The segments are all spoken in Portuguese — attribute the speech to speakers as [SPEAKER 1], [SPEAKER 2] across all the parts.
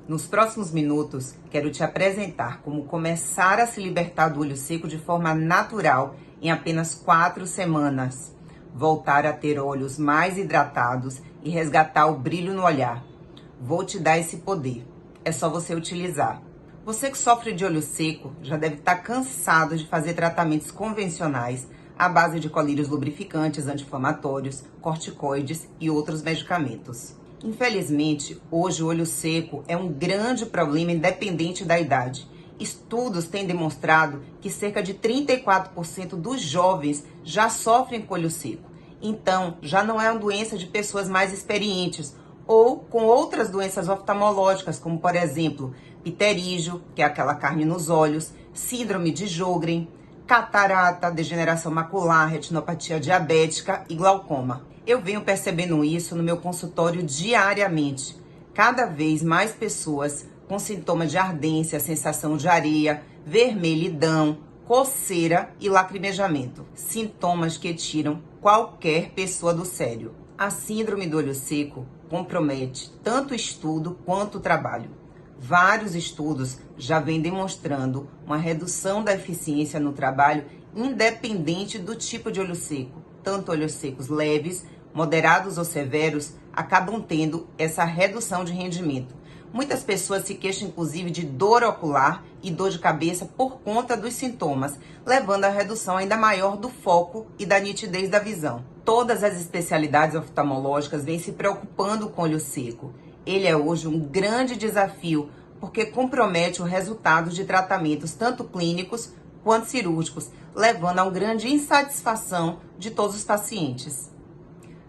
[SPEAKER 1] Nos próximos minutos, quero te apresentar como começar a se libertar do olho seco de forma natural em apenas 4 semanas. Voltar a ter olhos mais hidratados e resgatar o brilho no olhar. Vou te dar esse poder. É só você utilizar. Você que sofre de olho seco já deve estar cansado de fazer tratamentos convencionais à base de colírios lubrificantes, anti-inflamatórios, corticoides e outros medicamentos. Infelizmente, hoje o olho seco é um grande problema independente da idade. Estudos têm demonstrado que cerca de 34% dos jovens já sofrem com olho seco. Então, já não é uma doença de pessoas mais experientes ou com outras doenças oftalmológicas, como, por exemplo, pterígio, que é aquela carne nos olhos, síndrome de Sjögren, catarata, degeneração macular, retinopatia diabética e glaucoma. Eu venho percebendo isso no meu consultório diariamente. Cada vez mais pessoas com sintomas de ardência, sensação de areia, vermelhidão, coceira e lacrimejamento. Sintomas que tiram qualquer pessoa do sério. A síndrome do olho seco compromete tanto o estudo quanto o trabalho. Vários estudos já vêm demonstrando uma redução da eficiência no trabalho independente do tipo de olho seco. Tanto olhos secos leves, moderados ou severos acabam tendo essa redução de rendimento. Muitas pessoas se queixam, inclusive, de dor ocular e dor de cabeça por conta dos sintomas, levando a redução ainda maior do foco e da nitidez da visão. Todas as especialidades oftalmológicas vêm se preocupando com o olho seco. Ele é hoje um grande desafio, porque compromete o resultado de tratamentos tanto clínicos quanto cirúrgicos, levando a uma grande insatisfação de todos os pacientes.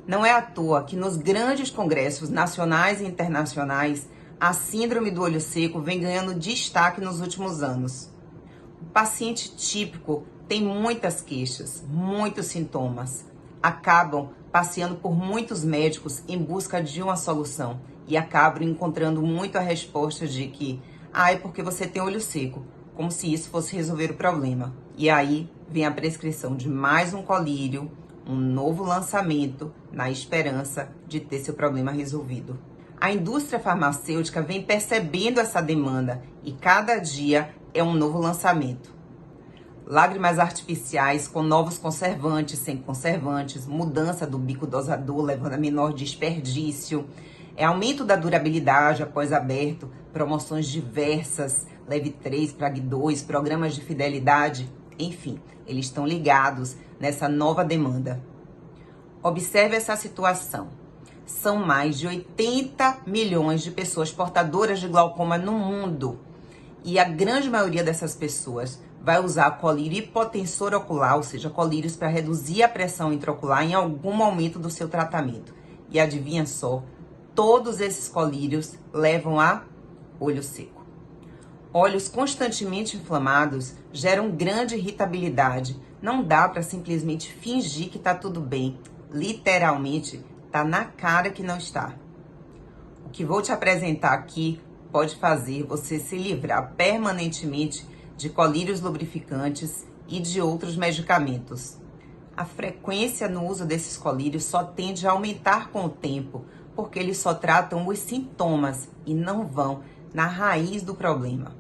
[SPEAKER 1] Não é à toa que nos grandes congressos nacionais e internacionais, a síndrome do olho seco vem ganhando destaque nos últimos anos. O paciente típico tem muitas queixas, muitos sintomas. Acabam passeando por muitos médicos em busca de uma solução e acabam encontrando muito a resposta de que é porque você tem olho seco, como se isso fosse resolver o problema. E aí vem a prescrição de mais um colírio, um novo lançamento, na esperança de ter seu problema resolvido. A indústria farmacêutica vem percebendo essa demanda e cada dia é um novo lançamento. Lágrimas artificiais com novos conservantes, sem conservantes, mudança do bico dosador, levando a menor desperdício, aumento da durabilidade após aberto, promoções diversas, Leve 3, Prag 2, programas de fidelidade, enfim, eles estão ligados nessa nova demanda. Observe essa situação. São mais de 80 milhões de pessoas portadoras de glaucoma no mundo. E a grande maioria dessas pessoas vai usar colírio hipotensor ocular, ou seja, colírios para reduzir a pressão intraocular em algum momento do seu tratamento. E adivinha só, todos esses colírios levam a olho seco. Olhos constantemente inflamados geram grande irritabilidade. Não dá para simplesmente fingir que está tudo bem. Literalmente, está na cara que não está. O que vou te apresentar aqui pode fazer você se livrar permanentemente de colírios lubrificantes e de outros medicamentos. A frequência no uso desses colírios só tende a aumentar com o tempo, porque eles só tratam os sintomas e não vão na raiz do problema.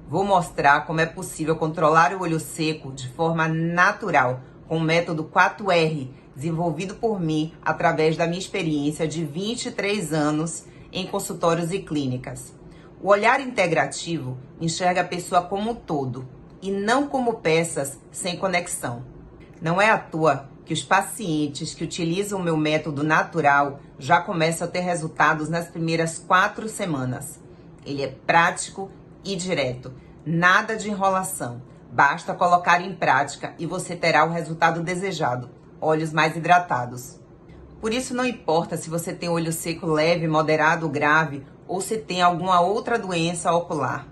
[SPEAKER 1] Vou mostrar como é possível controlar o olho seco de forma natural com o método 4R, desenvolvido por mim através da minha experiência de 23 anos em consultórios e clínicas. O olhar integrativo enxerga a pessoa como um todo e não como peças sem conexão. Não é à toa que os pacientes que utilizam o meu método natural já começam a ter resultados nas primeiras 4 semanas. Ele é prático e direto, nada de enrolação. Basta colocar em prática e você terá o resultado desejado, olhos mais hidratados. Por isso não importa se você tem olho seco leve, moderado ou grave, ou se tem alguma outra doença ocular.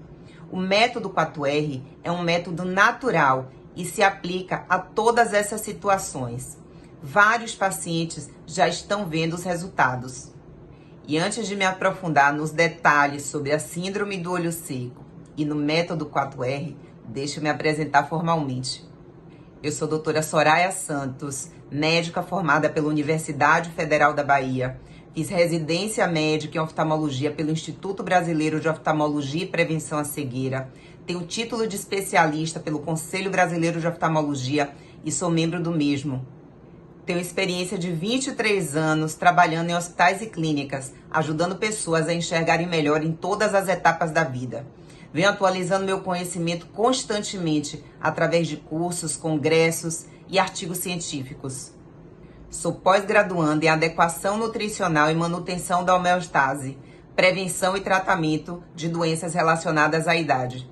[SPEAKER 1] O método 4R é um método natural e se aplica a todas essas situações. Vários pacientes já estão vendo os resultados. E antes de me aprofundar nos detalhes sobre a síndrome do olho seco e no método 4R, deixa eu me apresentar formalmente. Eu sou a doutora Soraya Santos, médica formada pela Universidade Federal da Bahia, Fiz residência médica em oftalmologia pelo Instituto Brasileiro de Oftalmologia e Prevenção à Cegueira. Tenho título de especialista pelo Conselho Brasileiro de Oftalmologia e sou membro do mesmo. Tenho experiência de 23 anos trabalhando em hospitais e clínicas, ajudando pessoas a enxergarem melhor em todas as etapas da vida. Venho atualizando meu conhecimento constantemente através de cursos, congressos e artigos científicos. Sou pós-graduanda em adequação nutricional e manutenção da homeostase, prevenção e tratamento de doenças relacionadas à idade.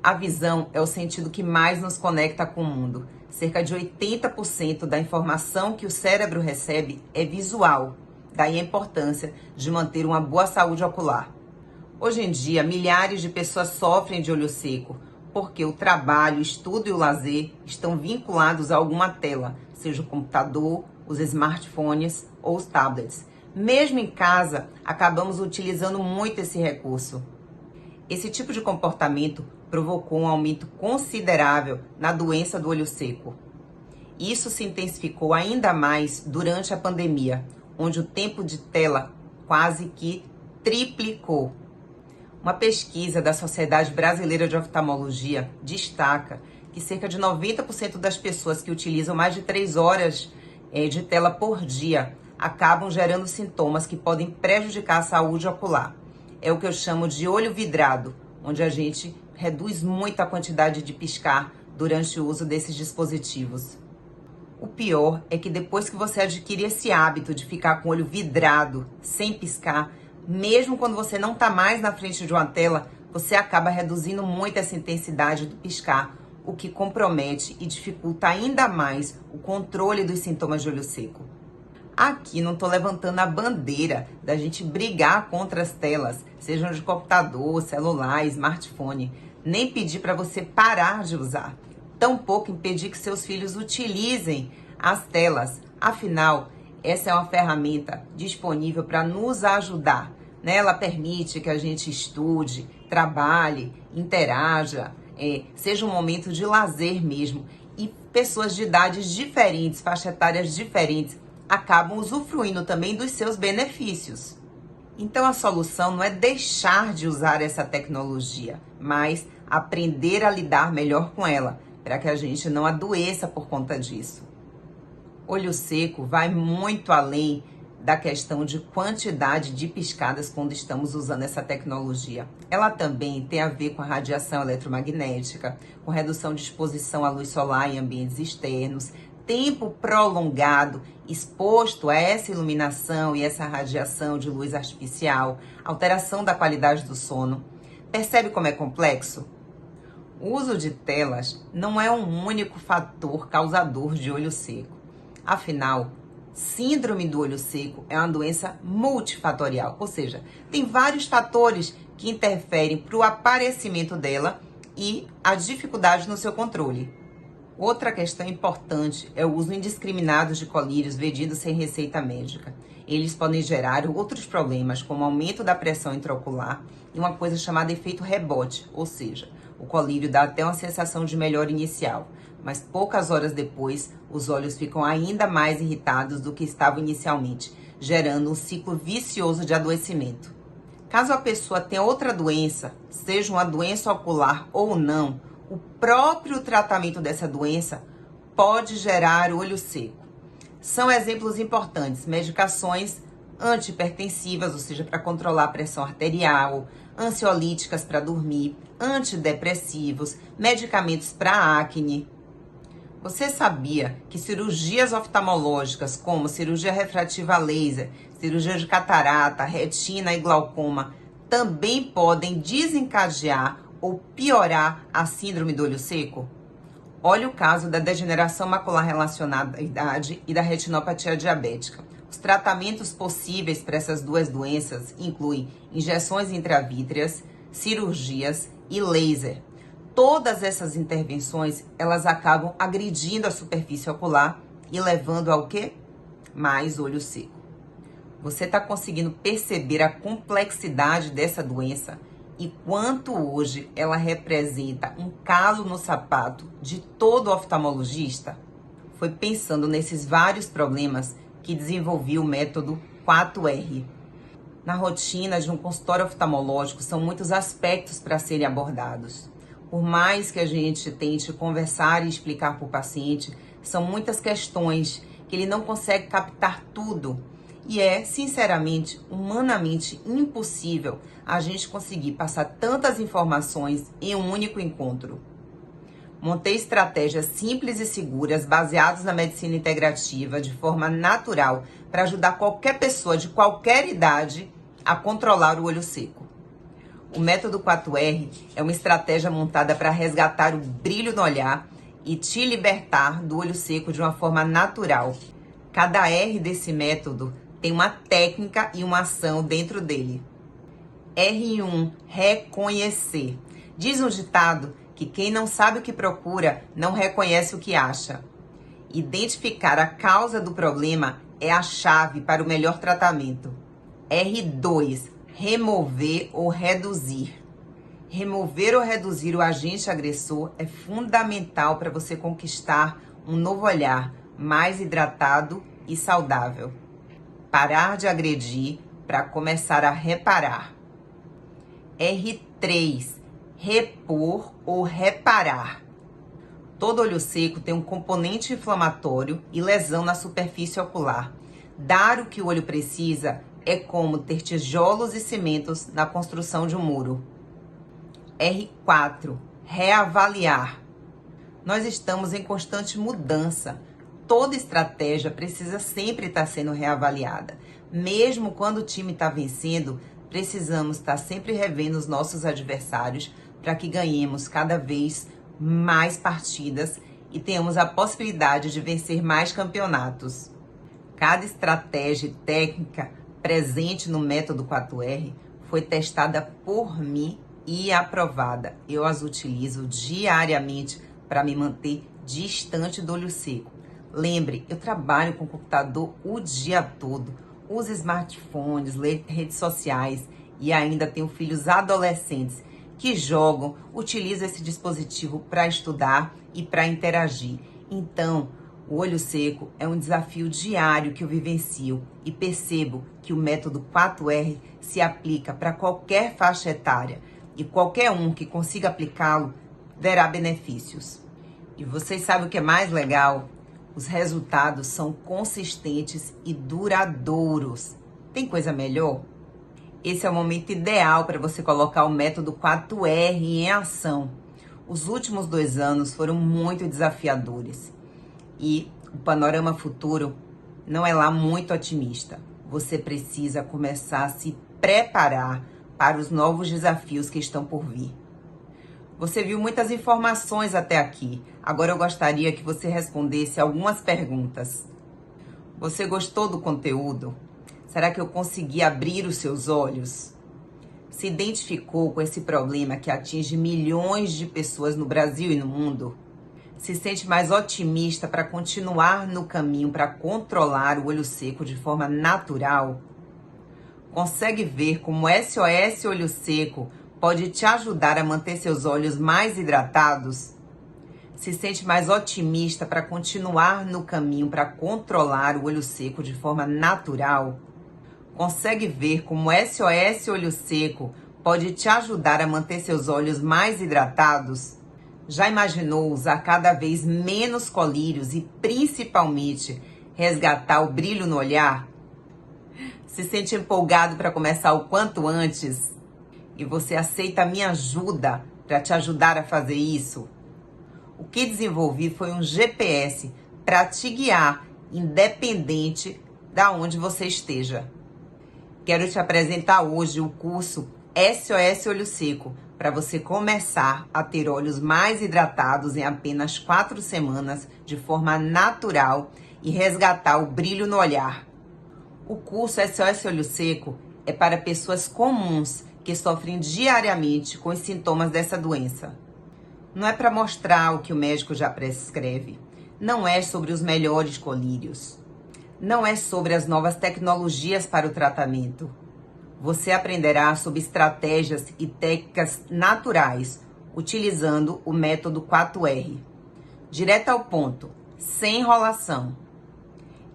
[SPEAKER 1] A visão é o sentido que mais nos conecta com o mundo. Cerca de 80% da informação que o cérebro recebe é visual, daí a importância de manter uma boa saúde ocular. Hoje em dia, milhares de pessoas sofrem de olho seco, porque o trabalho, o estudo e o lazer estão vinculados a alguma tela, seja o computador, os smartphones ou os tablets. Mesmo em casa, acabamos utilizando muito esse recurso. Esse tipo de comportamento provocou um aumento considerável na doença do olho seco. Isso se intensificou ainda mais durante a pandemia, onde o tempo de tela quase que triplicou. Uma pesquisa da Sociedade Brasileira de Oftalmologia destaca que cerca de 90% das pessoas que utilizam mais de 3 horas de tela por dia acabam gerando sintomas que podem prejudicar a saúde ocular. É o que eu chamo de olho vidrado, onde a gente reduz muito a quantidade de piscar durante o uso desses dispositivos. O pior é que depois que você adquire esse hábito de ficar com o olho vidrado, sem piscar, mesmo quando você não está mais na frente de uma tela, você acaba reduzindo muito essa intensidade do piscar, o que compromete e dificulta ainda mais o controle dos sintomas de olho seco. Aqui não estou levantando a bandeira da gente brigar contra as telas, sejam de computador, celular, smartphone, nem pedir para você parar de usar, tampouco impedir que seus filhos utilizem as telas. Afinal, essa é uma ferramenta disponível para nos ajudar, né? Ela permite que a gente estude, trabalhe, interaja, seja um momento de lazer mesmo. E pessoas de idades diferentes, faixa etárias diferentes, acabam usufruindo também dos seus benefícios. Então a solução não é deixar de usar essa tecnologia, mas aprender a lidar melhor com ela, para que a gente não adoeça por conta disso. Olho seco vai muito além da questão de quantidade de piscadas quando estamos usando essa tecnologia. Ela também tem a ver com a radiação eletromagnética, com redução de exposição à luz solar em ambientes externos, tempo prolongado exposto a essa iluminação e essa radiação de luz artificial, alteração da qualidade do sono. Percebe como é complexo? O uso de telas não é um único fator causador de olho seco. Afinal, síndrome do olho seco é uma doença multifatorial, ou seja, tem vários fatores que interferem para o aparecimento dela e a dificuldade no seu controle. Outra questão importante é o uso indiscriminado de colírios vendidos sem receita médica. Eles podem gerar outros problemas, como aumento da pressão intraocular e uma coisa chamada efeito rebote, ou seja, o colírio dá até uma sensação de melhora inicial, mas poucas horas depois, os olhos ficam ainda mais irritados do que estavam inicialmente, gerando um ciclo vicioso de adoecimento. Caso a pessoa tenha outra doença, seja uma doença ocular ou não, o próprio tratamento dessa doença pode gerar olho seco. São exemplos importantes: medicações antihipertensivas, ou seja, para controlar a pressão arterial, ansiolíticas para dormir, antidepressivos, medicamentos para acne. Você sabia que cirurgias oftalmológicas, como cirurgia refrativa a laser, cirurgia de catarata, retina e glaucoma, também podem desencadear ou piorar a síndrome do olho seco? Olha o caso da degeneração macular relacionada à idade e da retinopatia diabética. Os tratamentos possíveis para essas duas doenças incluem injeções intravítreas, cirurgias e laser. Todas essas intervenções, elas acabam agredindo a superfície ocular e levando ao quê? Mais olho seco. Você está conseguindo perceber a complexidade dessa doença e quanto hoje ela representa um calo no sapato de todo oftalmologista? Foi pensando nesses vários problemas que desenvolvi o método 4R. Na rotina de um consultório oftalmológico, são muitos aspectos para serem abordados. Por mais que a gente tente conversar e explicar para o paciente, são muitas questões que ele não consegue captar tudo. E é, sinceramente, humanamente impossível a gente conseguir passar tantas informações em um único encontro. Montei estratégias simples e seguras baseadas na medicina integrativa de forma natural para ajudar qualquer pessoa de qualquer idade a controlar o olho seco. O método 4R é uma estratégia montada para resgatar o brilho no olhar e te libertar do olho seco de uma forma natural. Cada R desse método tem uma técnica e uma ação dentro dele. R1, reconhecer. Diz um ditado que quem não sabe o que procura não reconhece o que acha. Identificar a causa do problema é a chave para o melhor tratamento. R2, remover ou reduzir. Remover ou reduzir o agente agressor é fundamental para você conquistar um novo olhar mais hidratado e saudável. Parar de agredir para começar a reparar. R3, repor ou reparar. Todo olho seco tem um componente inflamatório e lesão na superfície ocular. Dar o que o olho precisa é como ter tijolos e cimentos na construção de um muro. R4, reavaliar. Nós estamos em constante mudança. Toda estratégia precisa sempre estar sendo reavaliada. Mesmo quando o time está vencendo, precisamos estar sempre revendo os nossos adversários para que ganhemos cada vez mais partidas e tenhamos a possibilidade de vencer mais campeonatos. Cada estratégia e técnica presente no método 4R foi testada por mim e aprovada. Eu as utilizo diariamente para me manter distante do olho seco. Lembre, eu trabalho com computador o dia todo, uso smartphones, redes sociais e ainda tenho filhos adolescentes que jogam, utilizam esse dispositivo para estudar e para interagir. Então, o olho seco é um desafio diário que eu vivencio e percebo que o método 4R se aplica para qualquer faixa etária e qualquer um que consiga aplicá-lo verá benefícios. E vocês sabem o que é mais legal? Os resultados são consistentes e duradouros. Tem coisa melhor? Esse é o momento ideal para você colocar o método 4R em ação. Os últimos 2 anos foram muito desafiadores e o panorama futuro não é lá muito otimista. Você precisa começar a se preparar para os novos desafios que estão por vir. Você viu muitas informações até aqui. Agora eu gostaria que você respondesse algumas perguntas. Você gostou do conteúdo? Será que eu consegui abrir os seus olhos? Se identificou com esse problema que atinge milhões de pessoas no Brasil e no mundo? Se sente mais otimista para continuar no caminho para controlar o olho seco de forma natural? Consegue ver como SOS Olho Seco pode te ajudar a manter seus olhos mais hidratados? Se sente mais otimista para continuar no caminho para controlar o olho seco de forma natural? Consegue ver como SOS Olho Seco pode te ajudar a manter seus olhos mais hidratados? Já imaginou usar cada vez menos colírios e, principalmente, resgatar o brilho no olhar? Se sente empolgado para começar o quanto antes? E você aceita a minha ajuda para te ajudar a fazer isso? O que desenvolvi foi um GPS para te guiar, independente de onde você esteja. Quero te apresentar hoje o curso SOS Olho Seco, para você começar a ter olhos mais hidratados em apenas 4 semanas, de forma natural, e resgatar o brilho no olhar. O curso SOS Olho Seco é para pessoas comuns que sofrem diariamente com os sintomas dessa doença. Não é para mostrar o que o médico já prescreve. Não é sobre os melhores colírios. Não é sobre as novas tecnologias para o tratamento. Você aprenderá sobre estratégias e técnicas naturais, utilizando o método 4R. Direto ao ponto, sem enrolação.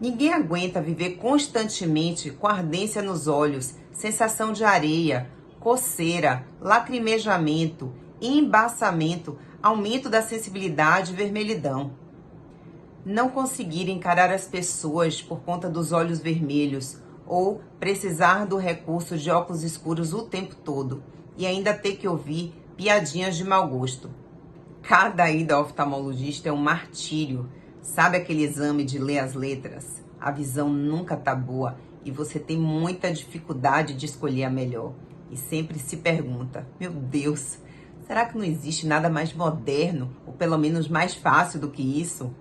[SPEAKER 1] Ninguém aguenta viver constantemente com ardência nos olhos, sensação de areia, coceira, lacrimejamento, embaçamento, aumento da sensibilidade e vermelhidão. Não conseguir encarar as pessoas por conta dos olhos vermelhos ou precisar do recurso de óculos escuros o tempo todo e ainda ter que ouvir piadinhas de mau gosto. Cada ida ao oftalmologista é um martírio. Sabe aquele exame de ler as letras? A visão nunca tá boa e você tem muita dificuldade de escolher a melhor. E sempre se pergunta, meu Deus, será que não existe nada mais moderno ou pelo menos mais fácil do que isso?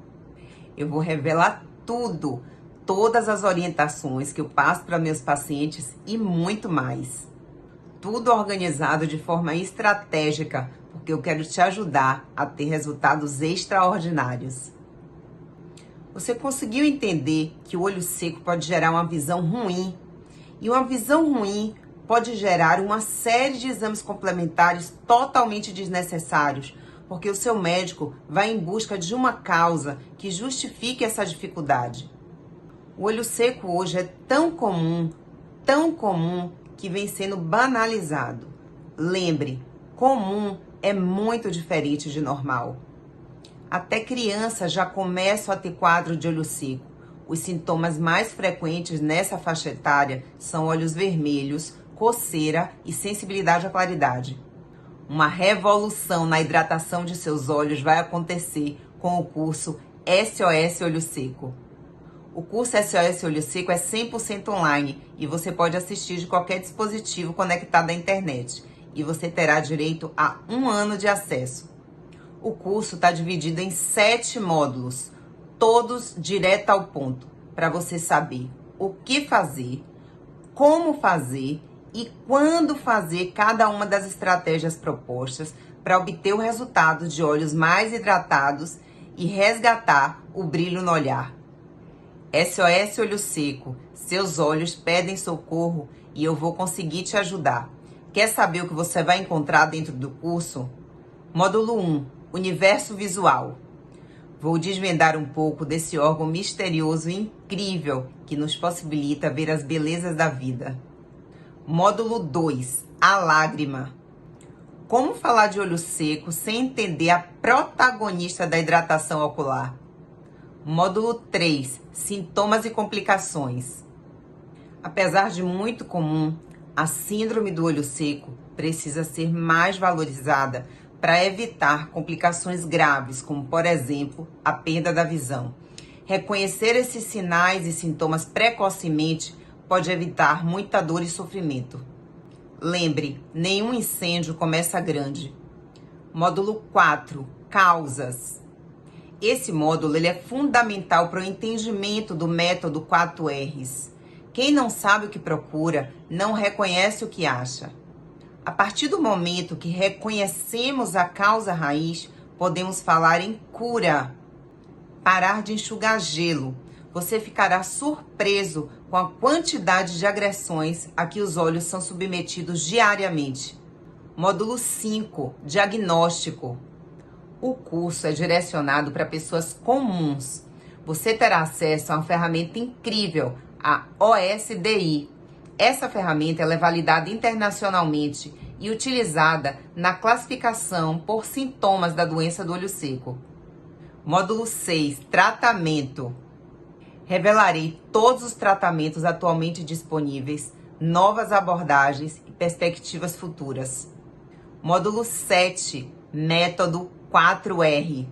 [SPEAKER 1] Eu vou revelar tudo, todas as orientações que eu passo para meus pacientes e muito mais. Tudo organizado de forma estratégica, porque eu quero te ajudar a ter resultados extraordinários. Você conseguiu entender que o olho seco pode gerar uma visão ruim? E uma visão ruim pode gerar uma série de exames complementares totalmente desnecessários, porque o seu médico vai em busca de uma causa que justifique essa dificuldade. O olho seco hoje é tão comum, que vem sendo banalizado. Lembre, comum é muito diferente de normal. Até crianças já começam a ter quadro de olho seco. Os sintomas mais frequentes nessa faixa etária são olhos vermelhos, coceira e sensibilidade à claridade. Uma revolução na hidratação de seus olhos vai acontecer com o curso SOS Olho Seco. O curso SOS Olho Seco é 100% online e você pode assistir de qualquer dispositivo conectado à internet. E você terá direito a 1 ano de acesso. O curso está dividido em 7 módulos, todos direto ao ponto, para você saber o que fazer, como fazer e quando fazer cada uma das estratégias propostas para obter o resultado de olhos mais hidratados e resgatar o brilho no olhar. SOS Olho Seco, seus olhos pedem socorro e eu vou conseguir te ajudar. Quer saber o que você vai encontrar dentro do curso? Módulo 1. Universo visual. Vou desvendar um pouco desse órgão misterioso e incrível que nos possibilita ver as belezas da vida. Módulo 2. A lágrima. Como falar de olho seco sem entender a protagonista da hidratação ocular? Módulo 3. Sintomas e complicações. Apesar de muito comum, a síndrome do olho seco precisa ser mais valorizada para evitar complicações graves, como, por exemplo, a perda da visão. Reconhecer esses sinais e sintomas precocemente pode evitar muita dor e sofrimento. Lembre, nenhum incêndio começa grande. Módulo 4. Causas. Esse módulo ele é fundamental para o entendimento do método 4Rs. Quem não sabe o que procura, não reconhece o que acha. A partir do momento que reconhecemos a causa raiz, podemos falar em cura. Parar de enxugar gelo. Você ficará surpreso com a quantidade de agressões a que os olhos são submetidos diariamente. Módulo 5. Diagnóstico. O curso é direcionado para pessoas comuns. Você terá acesso a uma ferramenta incrível, a OSDI. Essa ferramenta ela é validada internacionalmente e utilizada na classificação por sintomas da doença do olho seco. Módulo 6. Tratamento. Revelarei todos os tratamentos atualmente disponíveis, novas abordagens e perspectivas futuras. Módulo 7. Método 4R.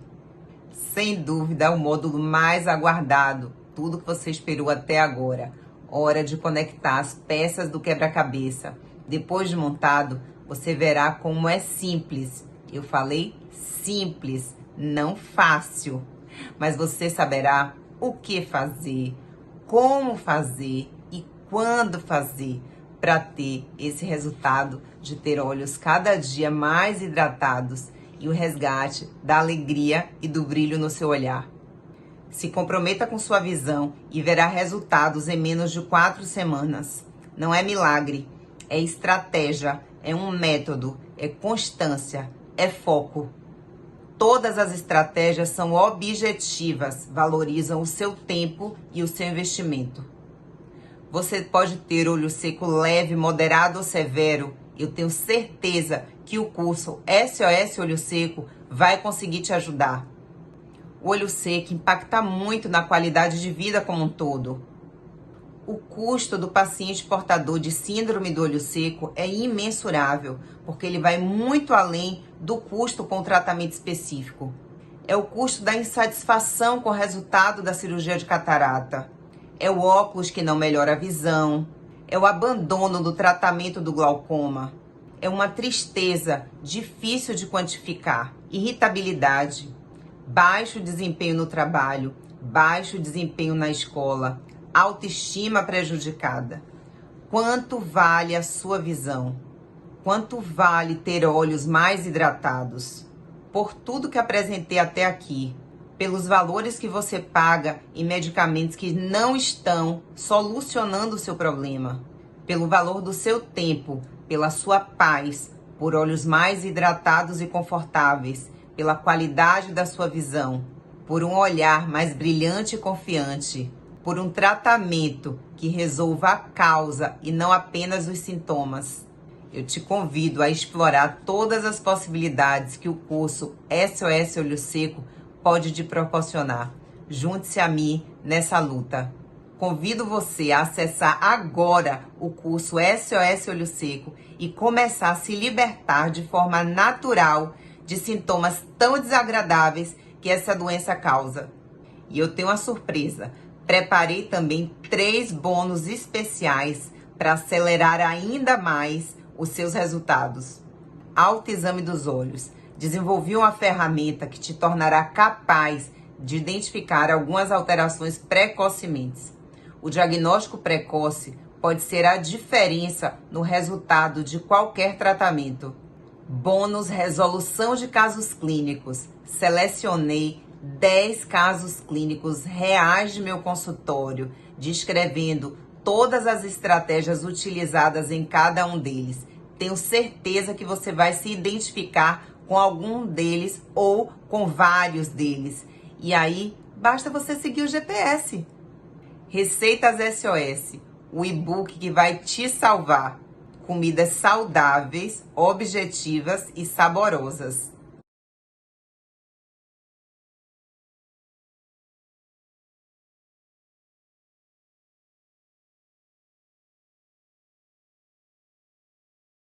[SPEAKER 1] Sem dúvida, é o módulo mais aguardado. Tudo que você esperou até agora. Hora de conectar as peças do quebra-cabeça. Depois de montado, você verá como é simples. Eu falei simples, não fácil. Mas você saberá o que fazer, como fazer e quando fazer para ter esse resultado de ter olhos cada dia mais hidratados e o resgate da alegria e do brilho no seu olhar. Se comprometa com sua visão e verá resultados em menos de 4 semanas. Não é milagre, é estratégia, é um método, é constância, é foco. Todas as estratégias são objetivas, valorizam o seu tempo e o seu investimento. Você pode ter olho seco leve, moderado ou severo. Eu tenho certeza que o curso SOS Olho Seco vai conseguir te ajudar. O olho seco impacta muito na qualidade de vida como um todo. O custo do paciente portador de síndrome do olho seco é imensurável, porque ele vai muito além do custo com o tratamento específico. É o custo da insatisfação com o resultado da cirurgia de catarata. É o óculos que não melhora a visão. É o abandono do tratamento do glaucoma. É uma tristeza difícil de quantificar. Irritabilidade, baixo desempenho no trabalho, baixo desempenho na escola, autoestima prejudicada. Quanto vale a sua visão? Quanto vale ter olhos mais hidratados? Por tudo que apresentei até aqui, pelos valores que você paga em medicamentos que não estão solucionando o seu problema, pelo valor do seu tempo, pela sua paz, por olhos mais hidratados e confortáveis, pela qualidade da sua visão, por um olhar mais brilhante e confiante, por um tratamento que resolva a causa e não apenas os sintomas. Eu te convido a explorar todas as possibilidades que o curso SOS Olho Seco pode te proporcionar. Junte-se a mim nessa luta. Convido você a acessar agora o curso SOS Olho Seco e começar a se libertar de forma natural de sintomas tão desagradáveis que essa doença causa. E eu tenho uma surpresa. Preparei também 3 bônus especiais para acelerar ainda mais os seus resultados. Autoexame dos olhos. Desenvolvi uma ferramenta que te tornará capaz de identificar algumas alterações precocemente. O diagnóstico precoce pode ser a diferença no resultado de qualquer tratamento. Bônus resolução de casos clínicos. Selecionei 10 casos clínicos reais de meu consultório, descrevendo todas as estratégias utilizadas em cada um deles. Tenho certeza que você vai se identificar com algum deles ou com vários deles. E aí, basta você seguir o GPS. Receitas SOS, o e-book que vai te salvar. Comidas saudáveis, objetivas e saborosas.